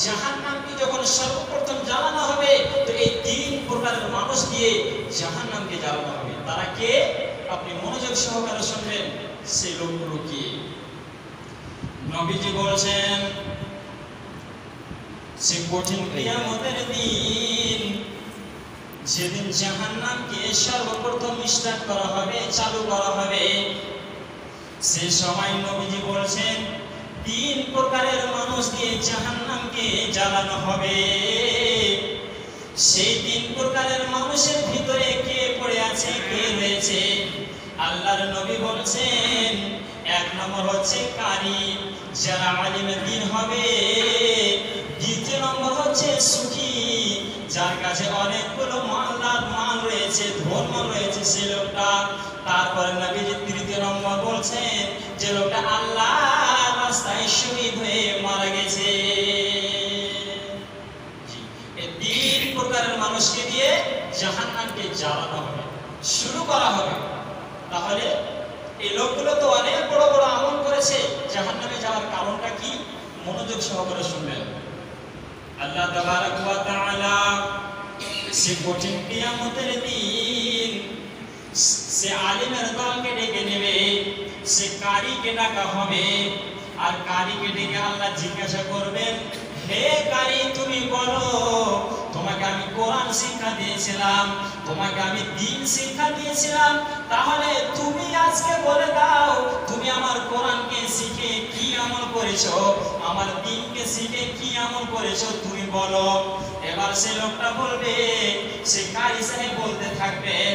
জাহান্নামকে যখন সর্বপ্রথম জ্বালানো হবে, তো এই তিন প্রকারের মানুষ দিয়ে জাহান্নামকে জ্বালানো হবে। তারা কে? আপনি মনোযোগ সহকারে শুনবেন। সেই লোকগুলো কি? নবীজি বলছেন, সে কঠিন কিয়ামতের দিন, যেদিন জাহান্নামকে সর্বপ্রথম স্টার্ট করা হবে, চালু করা হবে, সে সময় নবীজি বলছেন তিন প্রকারের মানুষ দিয়ে জাহান্নামকে জ্বালানো হবে। সেই তিন প্রকারের মানুষের ভিতরে কে পড়ে আছে, কে রয়েছে? আল্লাহর নবী বলছেন, এক নম্বর হচ্ছে কারি, যারা আলিমে দ্বীন হবে। দ্বিতীয় নম্বর হচ্ছে সুখী, যার কাছে অনেকগুলো মাল রয়েছে, ধর্ম রয়েছে, সে লোকটা। তারপরে নবীজি তৃতীয় নম্বর বলছেন, যে লোকটা আল্লাহর রাস্তায় শহীদ হয়ে মারা গেছে। এই তিন প্রকারের মানুষকে দিয়ে জাহান্নামকে জ্বালানো হবে, শুরু করা হবে। তাহলে এই লোকগুলো তো অনেক বড় বড় আমল করেছে, জাহান্নামে যাওয়ার কারণটা কি? মনোযোগ সহকারে শুনবেন। আল্লাহ তাবারক ওয়া তাআলা সে কঠিন কিয়ামতের দিন সে আলিমের দলকে ডেকে নেবে, সে কারিকে ডাকা হবে। আর কারিকে ডেকে আল্লাহ জিজ্ঞাসা করবেন, হে কারি, তুমি বলো, তোমাকে আমি কোরআন শিক্ষা দিয়েছিলাম, তোমাকে আমি দ্বীন শিক্ষা দিয়েছিলাম, তাহলে তুমি আজকে বলে দাও, তুমি আমার কোরআনকে শিখে কি আমল করেছো, আমার দ্বীনকে শিখে কি আমল করেছো, তুমি বলো। এবার সে লোকটা বলবে, সে কারি সাহেব বলতে থাকবেন,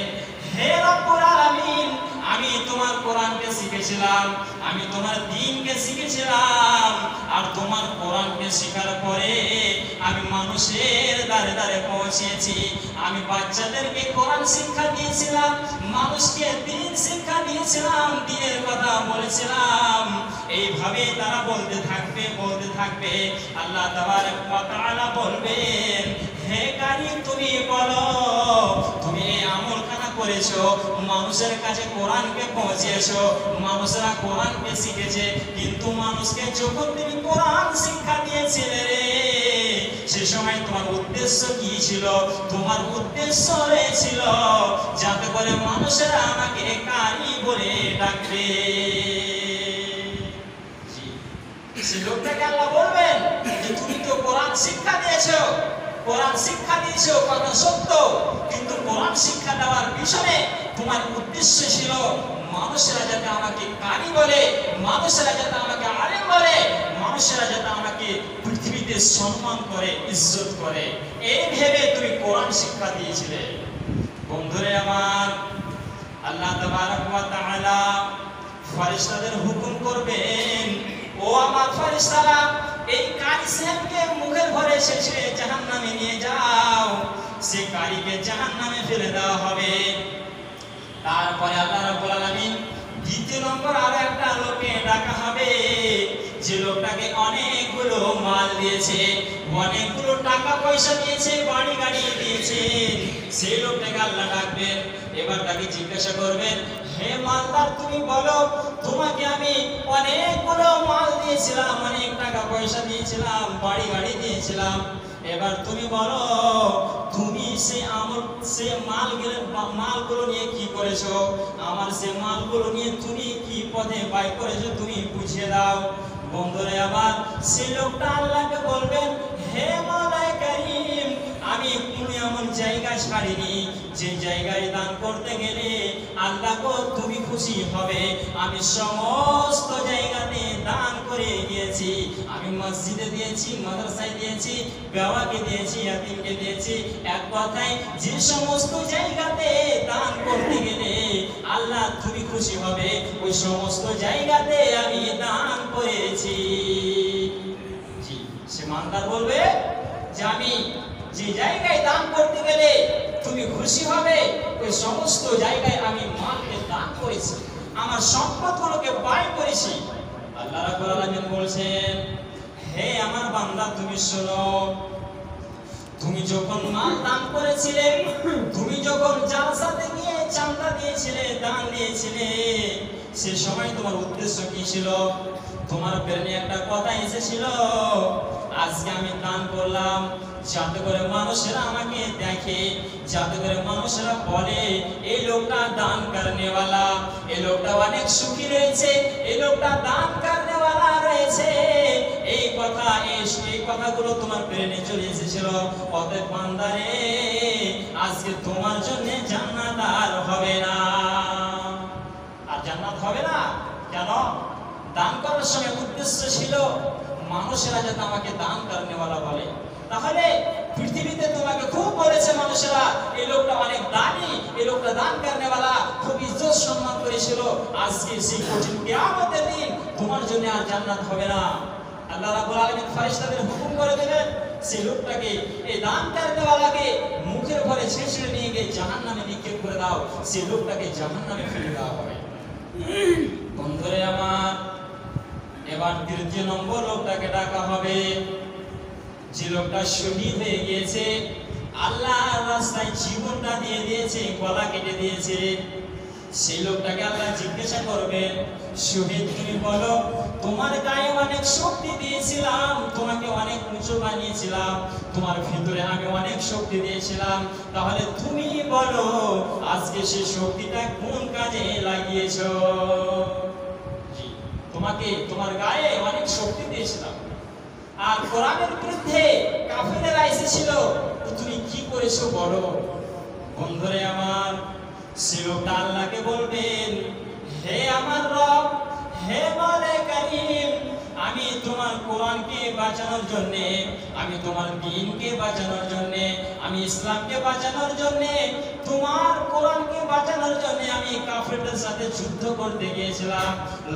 হে রব্বুল আলামিন, আমি তোমার কোরআনকে শিখেছিলাম, আমি তোমার দ্বীনকে শিখেছিলাম, আর তোমার কোরআনকে শেখার পরে আমি মানুষের দ্বারে দ্বারে পৌঁছেছি, আমি বাচ্চাদেরকে কোরআন শিক্ষা দিয়েছিলাম, মানুষকে দ্বীন শিক্ষা দিয়েছিলাম, দ্বীনের কথা বলেছিলাম। এইভাবে তারা বলতে থাকবে। আল্লাহ তাবারক ওয়া তাআলা বলবেন, হে কারি, তুমি বলো, তুমি এই আমলখানা করেছো, মানুষের কাছে কোরআনকে পৌঁছেছো, মানুষরা কোরআনকে শিখেছে, কিন্তু মানুষকে যখন তুমি কোরআন শিক্ষা দিয়েছিলে রে, সে সময় তোমার উদ্দেশ্য কি ছিল? তোমার উদ্দেশ্য ছিল যাতে করে মানুষেরা আমাকে কারি বলে ডাকবে। সে লোকটাকে আল্লাহ বলবেন যে তুমি তো কোরআন শিক্ষা দিয়েছো, কোরআন শিক্ষা দিয়েছো, কথা সত্য, কিন্তু কোরআন শিক্ষা দেওয়ার পিছনে তোমার উদ্দেশ্য ছিল মানুষেরা যাতে আমাকে কারি বলে, মানুষেরা যাতে আমাকে আলেম বলে, মানুষেরা যাতে আমাকে পৃথিবীতে সম্মান করে, ইজ্জত করে, এই ভেবে তুমি কোরআন শিক্ষা দিয়েছিলে। বন্ধুরে আমার, আল্লাহ তাবারক ওয়া তাআলা ফেরেশতাদের হুকুম করবেন, ও আমার ফেরেশতারা, এই কারি সাহেবকে মুখের ভরে শেষে জাহান্নামে নিয়ে যাও। সে কারিকে জাহান্নামে ফেলে দেওয়া হবে। তারপরে আল্লাহ রাব্বুল আলামিন দ্বিতীয় নম্বর আরো একটা লোককে ডাকা হবে, যে লোকটাকে অনেকগুলো মাল দিয়েছে, অনেকগুলো টাকা পয়সা দিয়েছে, বাড়ি গাড়ি দিয়েছে। সেই লোকটাকে আল্লাহ ডাকবেন। এবার তাকে জিজ্ঞাসা করবেন, হে মালদার, তুমি বলো, তোমাকে আমি অনেকগুলো মাল দিয়েছিলাম, অনেক টাকা পয়সা দিয়েছিলাম, বাড়ি গাড়ি দিয়েছিলাম, এবার তুমি বলো, তুমি সে মালগুলো নিয়ে কি করেছো, আমার সে মালগুলো নিয়ে তুমি কি পথে ব্যয় করেছো, তুমি বুঝিয়ে দাও। বন্ধুরে আমার, সেই লোকটা আল্লাহকে বলবেন, হে মাওলায়ে কারীম, আমি কোনো এমন জায়গা ছাড়িনি যে জায়গায় দান করতে গেলে আল্লাহ তুমি খুশি হবে। আমি সমস্ত জায়গাতে দান করে গিয়েছি, আমি মসজিদে দিয়েছি, মাদ্রাসায় দিয়েছি, বেওয়াকে দিয়েছি, ইয়াতীমকে দিয়েছি। এক কথায়, যে সমস্ত জায়গাতে দান করতে গেলে আল্লাহ তুমি খুশি হবে, ওই সমস্ত জায়গাতে আমি দান করেছি। জি, সে মানদার বলবে যে আমি যে জায়গায় দান করতে গেলে তুমি খুশি হবে, ওই সমস্ত জায়গায় আমি মালকে দান করেছি, আমার সম্পদগুলোকে ব্যয় করেছি। আল্লাহ রাব্বুল আলামিন বলছেন, হে আমার বান্দা, তুমি শোনো, তুমি যখন মাল দান করেছিলে, তুমি যখন জালসাতে গিয়ে চাঁদা দিয়েছিলে, দান দিয়েছিলে, সে সময় তোমার উদ্দেশ্য কি ছিল? তোমার ব্রেনে একটা কথা এসেছিল, আজকে আমি দান করলাম যাতে করে মানুষেরা আমাকে দেখে, যাতে করে মানুষেরা বলে এই লোকটা দান করনেওয়ালা, এই লোকটা অনেক সুখী রয়েছে, এই লোকটা দান করনেওয়ালা রয়েছে। এই কথাগুলো তোমার ব্রেনে চলে এসেছিল। অতএব বান্দারে, আজকে তোমার জন্য জান্নাত আর হবে না। আর জান্নাত হবে না কেন? দান করার সময় উদ্দেশ্য ছিল মানুষেরা যাতে আমাকে দান করনেওয়ালা বলে। তাহলে পৃথিবীতে তোমাকে খুব বলেছে মানুষেরা এই লোকটা অনেক দানি, এই লোকটা দান করনেওয়ালা, খুব ইজ্জত সম্মান করেছিল। আজকে সেই কঠিন কিয়ামতের দিন তোমার জন্য আর জান্নাত হবে না। আল্লাহ রাব্বুল আলামিন ফেরেশতাদের হুকুম করে দিলেন সেই লোকটাকে, এই দান করনেওয়ালাকে মুখের ভরে ছেঁচড়ে নিয়ে গিয়ে জাহান্নামে নিক্ষেপ করে দাও। সেই লোকটাকে জাহান্নামে ফেলে দেওয়া হবে। বন্ধুরে আমার, এবার তৃতীয় নম্বর লোকটাকে ডাকা হবে, যে লোকটা শহীদ হয়ে গিয়েছে, আল্লাহর রাস্তায় জীবনটা দিয়ে দিয়েছে, গলা কেটে দিয়েছে। সেই লোকটাকে আল্লাহ জিজ্ঞাসা করবেন, শহীদ তুমি বলো, তোমার গায়ে অনেক শক্তি দিয়েছিলাম, তোমাকে অনেক উঁচু বানিয়েছিলাম, তোমার ভিতরে আমি অনেক শক্তি দিয়েছিলাম, তাহলে তুমি বলো আজকে সেই শক্তিটা কোন কাজে লাগিয়েছো? তোমাকে, তোমার গায়ে অনেক শক্তি দিয়েছিলাম, আর কোরআনের বিরুদ্ধে কাফেররা এসেছিল, তো তুমি কি করেছো বলো? বন্ধুরে আমার, সে লোকটা আল্লাহকে বলবেন, হে আমার রব, হে মাওলা কারীম, আমি তোমার কোরআনকে বাঁচানোর জন্য, আমি তোমার দ্বীনকে বাঁচানোর জন্য, আমি ইসলামকে বাঁচানোর জন্য, তোমার কোরআনকে বাঁচানোর জন্য আমি কাফেরদের সাথে যুদ্ধ করতে গিয়েছিলাম,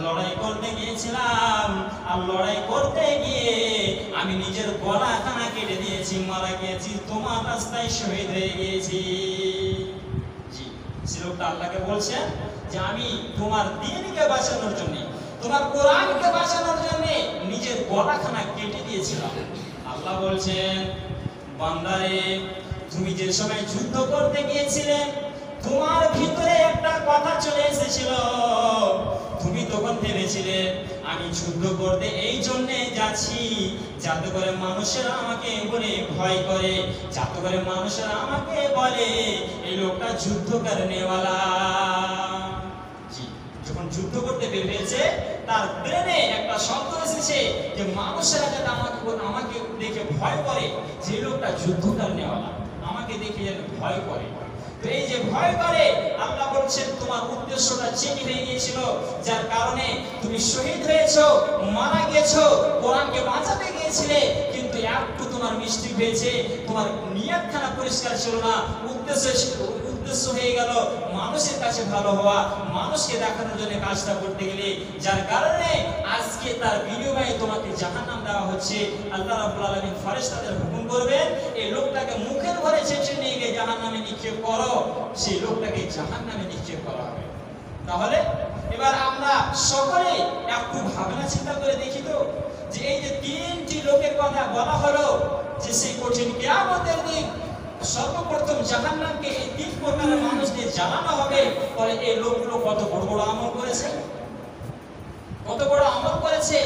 লড়াই করতে গিয়েছিলাম। আর লড়াই করতে গিয়ে আমি নিজের গলাখানা কেটে দিয়েছি, মারা গিয়েছি, তোমার রাস্তায় শহীদ হয়ে গিয়েছি। সে লোকটা আল্লাহকে বলছেন যে আমি তোমার দ্বীনকে বাঁচানোর জন্য, তোমার কোরআনকে বাঁচানোর জন্য নিজের গলাখানা কেটে দিয়েছিলাম। আল্লাহ বলছেন, বান্দারে, তুমি যে সময় যুদ্ধ করতে গিয়েছিলে, তোমার ভিতরে একটা কথা চলে এসেছিল। তুমি তখন ভেবেছিলে আমি যুদ্ধ করতে এই জন্য যাচ্ছি যাতে করে মানুষেরা আমাকে বলে ভয় করে, যাতে করে মানুষেরা আমাকে বলে এই লোকটা যুদ্ধ করনেওয়ালা। যখন যুদ্ধ করতে বের হয়েছে, তার ব্রেনে একটা শব্দ এসেছে যে মানুষেরা যাতে আমাকে দেখে ভয় করে, যে লোকটা যুদ্ধ করনেওয়ালা, আমাকে দেখে যেন ভয় করে। তো এই যে ভয় করে, আল্লাহ বলছেন তোমার উদ্দেশ্যটা চেঞ্জ হয়ে গিয়েছিল, যার কারণে তুমি শহীদ হয়েছো, মারা গেছো, কোরআনকে বাঁচাতে গিয়েছিলে, কিন্তু একটু তোমার মিস্টেক হয়েছে, তোমার নিয়তখানা পরিষ্কার ছিল না, উদ্দেশ্য হয়ে গেল মানুষের কাছে ভালো হওয়া, মানুষকে দেখানোর জন্য কাজটা করতে গেলে, যার কারণে আজকে তার বিনিময়ে তোমাকে জাহান্নাম দেওয়া হচ্ছে। আল্লাহ রাব্বুল আলামিন ফেরেশতাদের হুকুম করবেন, এই লোকটাকে মুখের ভরে ছেঁচড়ে নিয়ে গিয়ে জাহান্নামে নিক্ষেপ করো, সেই লোকটাকে জাহান্নামে নিক্ষেপ করা হবে। তাহলে এবার আমরা সকলে একটু ভাবনা চিন্তা করে দেখি তো, যে এই যে তিনটি লোকের কথা বলা হলো, যে সেই কঠিন কিয়ামতের দিন সর্বপ্রথম জাহান্নামকে এই তিন প্রকারের মানুষ দিয়ে জ্বালানো হবে। ফলে এই লোকগুলো কত বড় বড় আমল করেছে, কত বড় আমল করেছে।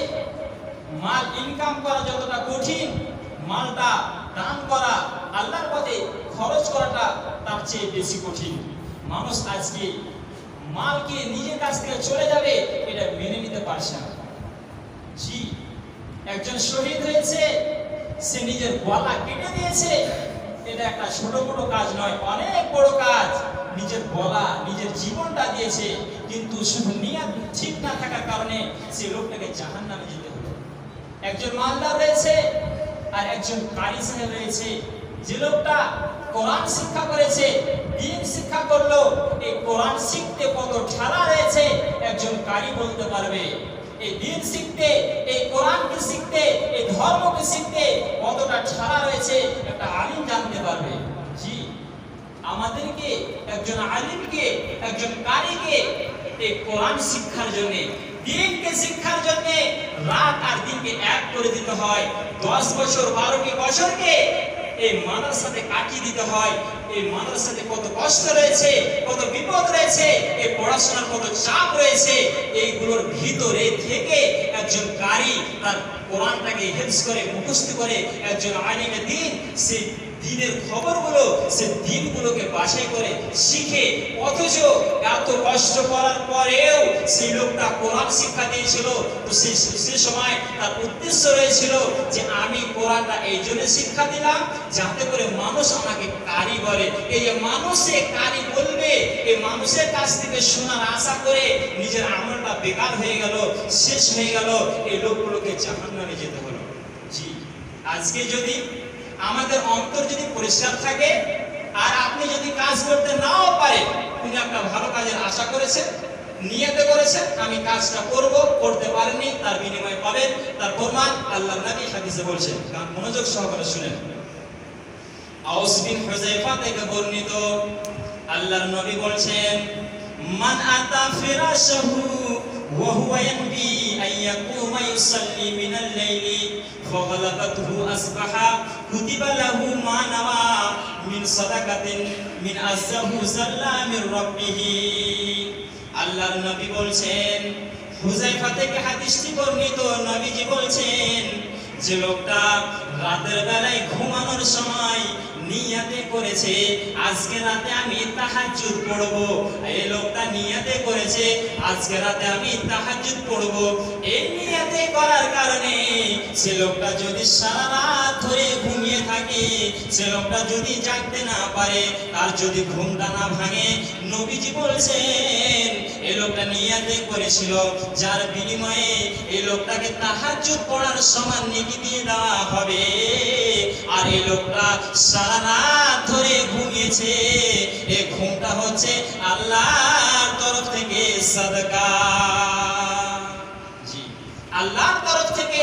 মাল ইনকাম করা যতটা কঠিন, মালটা দান করা, আল্লাহর পথে খরচ করাটা তার চেয়ে বেশি কঠিন। মানুষ আজকে মালকে নিজের কাছ থেকে চলে যাবে এটা মেনে নিতে পারছে না। জি, একজন শহীদ হয়েছে, সে নিজের গলা কেটে দিয়েছে, এটা একটা ছোট বড় কাজ নয়, অনেক বড় কাজ। নিজের গলা, নিজের জীবনটা দিয়েছে, কিন্তু শুধু নিয়ত ঠিক না থাকার কারণে সে লোকটাকে জাহান্নামে যেতে হলো। একজন মালদার রয়েছে আর একজন কারি সাহেব রয়েছে। যে লোকটা কোরআন শিক্ষা করেছে, দ্বীন শিক্ষা করলো, এই কোরআন শিখতে কত ঠাড়া রয়েছে একজন কারি বলতে পারবে। এই দ্বীন শিখতে, এই কোরআনকে শিখতে, এই ধর্মকে শিখতে কতটা ঠাড়া রয়েছে একটা আলিম জানতে পারবে। জি, আমাদেরকে একজন আলিমকে, একজন কারিকে এই কোরআন শিক্ষার জন্য, দ্বীনকে শিক্ষার জন্য রাত আর দিনকে এক করে দিতে হয়। 10 বছর 12টি বছরকে এই মাদ্রাসাতে কাটিয়ে দিতে হয়। এই মাদ্রাসাতে কত কষ্ট রয়েছে, কত বিপদ রয়েছে, এই পড়াশোনার কত চাপ রয়েছে, এইগুলোর ভিতরে থেকে একজন কারি তার কোরআনটাকে হেফজ করে মুখস্থ করে একজন আলিমে দ্বীন সেই দ্বীনের খবরগুলো সে দ্বীনগুলোকে বাছাই করে শিখে, অথচ এত কষ্ট করার পরেও সেই লোকটা কোরআন শিক্ষা দিয়েছিল। তো সে সময় তার উদ্দেশ্য রয়েছিল যে আমি কোরআনটা এই জন্য শিক্ষা দিলাম যাতে করে মানুষ আমাকে কারি বলে। এই যে মানুষে কারি বলবে, এই মানুষের কাছ থেকে শোনার আশা করে নিজের আমলটা বেকার হয়ে গেল, শেষ হয়ে গেল, এই লোকগুলোকে জাহান্নামে যেতে হলো। জি, আজকে যদি আমাদের অন্তর যদি পরিষ্কার থাকে আর আপনি যদি কাজ করতে নাও পারেন, তিনি একটা ভালো কাজের আশা করেছেন, নিয়তে করেছেন আমি কাজটা করব, করতে পারেননি, তার বিনিময় পাবেন। তার প্রমাণ আল্লাহর নবী হাদিসে বলছেন, কারণ মনোযোগ সহকারে শুনেন। আউস বিন হুযায়ফা থেকে বর্ণিত, আল্লাহর নবী বলছেন, মান আতা ফিরাশাহু ওয়া হুয়া ইয়ানবি আইয়াকুমা ইউসাল্লি মিনাল লাইলি ফাগালাবাতহু আসবাহা কুতিবা লাহু মা নাওয়া মিন সাদাকাতিন মিন আযযাহু সাল্লা মির রাব্বিহি। আল্লাহর নবী বলছেন, হুযায়ফা থেকে হাদিসটি বর্ণিত, নবীজি বলছেন যে লোকটা রাতের বেলায় ঘুমানোর সময় নিয়তে করেছে আজকে রাতে আমি তাহাজ্জুদ পড়ব, এই লোকটা নিয়তে করেছে আজকে রাতে আমি তাহাজ্জুদ পড়ব। এই নিয়তে করার কারণে সে লোকটা যদি সারা রাত ধরে ঘুমিয়ে থাকে, সে লোকটা যদি জাগতে না পারে, তার যদি ঘুমটা না ভাঙে, নবীজি বলছেন এই লোকটা নিয়তে করেছিল যার বিনিময়ে এই লোকটাকে তাহাজ্জুদ পড়ার সমান নেকি দিয়ে দেওয়া হবে। আর এই লোকটা সারা রাত ধরে ঘুমিয়েছে, এই ঘুমটা হচ্ছে আল্লাহর তরফ থেকে সাদকা। জি, আল্লাহর তরফ থেকে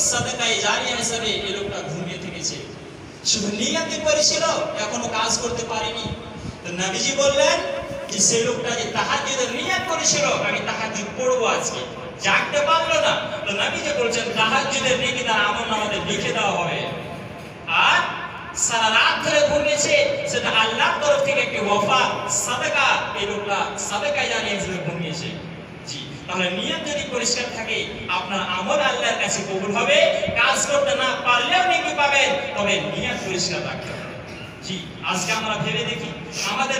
সাদকায়ে জারিয়া হিসেবে এই লোকটা ঘুমিয়ে থেকেছে। শুধু নিয়তে করেছিল, এখনো কাজ করতে পারেনি। তো নবীজি বললেন যে সেই লোকটা যে তাহাজ্জুদের নিয়ত করেছিল আমি তাহাজ্জুদ পড়বো আজকে, জাগতে পারলো না, তো নবীজি বলছেন তাহাজ্জুদের নেকি তার আমলনামাতে লিখে দেওয়া হবে। আর সারা রাত ধরে ঘুমিয়েছে, সেটা আল্লাহর তরফ থেকে একটি ওয়াফা সাদাকা, এই লোকটা সাদাকায়ে জারিয়া হিসেবে ঘুমিয়েছে। জি, তাহলে নিয়ত যদি পরিষ্কার থাকে আপনার আমল আল্লাহর কাছে কবুল হবে। কাজ করতে না পারলেও নেকি পাবেন, তবে নিয়ত পরিষ্কার রাখতে হবে। জি, আজকে আমরা ভেবে দেখি আমাদের